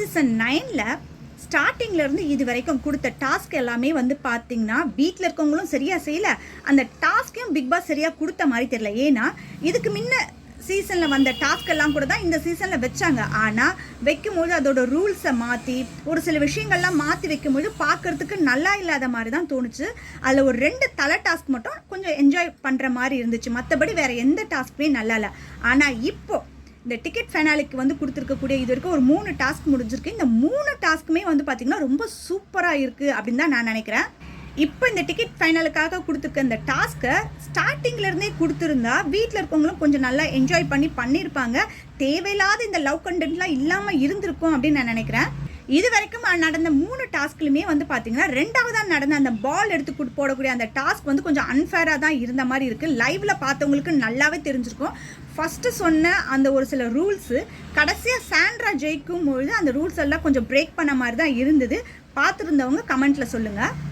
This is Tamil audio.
சீசன் 9ல் ஸ்டார்டிங்லேருந்து இது வரைக்கும் கொடுத்த டாஸ்க் எல்லாமே வந்து பார்த்தீங்கன்னா வீட்டில் இருக்கவங்களும் சரியாக செய்யலை, அந்த டாஸ்க்கையும் பிக் பாஸ் சரியாக கொடுத்த மாதிரி தெரியல. ஏன்னா இதுக்கு முன்ன சீசனில் வந்த டாஸ்க் எல்லாம் கூட தான் இந்த சீசனில் வச்சாங்க. ஆனால் வைக்கும்போது அதோட ரூல்ஸை மாற்றி ஒரு சில விஷயங்கள்லாம் மாற்றி வைக்கும்போது பார்க்குறதுக்கு நல்லா இல்லாத மாதிரி தான் தோணுச்சு. அதில் ஒரு 2 தலை டாஸ்க் மட்டும் கொஞ்சம் என்ஜாய் பண்ணுற மாதிரி இருந்துச்சு. மற்றபடி வேறு எந்த டாஸ்க்குமே நல்லா இல்லை. ஆனால் இப்போது இந்த டிக்கெட் ஃபைனாலுக்கு வந்து கொடுத்துருக்கக்கூடிய இது வரைக்கும் ஒரு 3 டாஸ்க் முடிஞ்சிருக்கு. இந்த 3 டாஸ்க்குமே வந்து பார்த்திங்கன்னா ரொம்ப சூப்பராக இருக்குது அப்படின்னு தான் நான் நினைக்கிறேன். இப்போ இந்த டிக்கெட் ஃபைனலுக்காக கொடுத்துருக்க இந்த டாஸ்க்கை ஸ்டார்டிங்லேருந்தே கொடுத்துருந்தா வீட்டில் இருக்கவங்களும் கொஞ்சம் நல்லா என்ஜாய் பண்ணியிருப்பாங்க. தேவையில்லாத இந்த லவ் கண்டென்ட்லாம் இல்லாமல் இருந்திருக்கும் அப்படின்னு நான் நினைக்கிறேன். இது வரைக்கும் நடந்த 3 டாஸ்க்லையுமே வந்து பார்த்தீங்கன்னா 2வதாக நடந்த அந்த பால் எடுத்து போடக்கூடிய அந்த டாஸ்க் வந்து கொஞ்சம் அன்ஃபேராக தான் இருந்த மாதிரி இருக்குது. லைவில் பார்த்தவங்களுக்கு நல்லாவே தெரிஞ்சிருக்கும். ஃபஸ்ட்டு சொன்ன அந்த ஒரு சில ரூல்ஸு கடைசியாக சாண்ட்ரா ஜெயிக்கும் பொழுது அந்த ரூல்ஸ் எல்லாம் கொஞ்சம் பிரேக் பண்ண மாதிரி தான் இருந்தது. பார்த்துருந்தவங்க கமெண்ட்டில் சொல்லுங்கள்.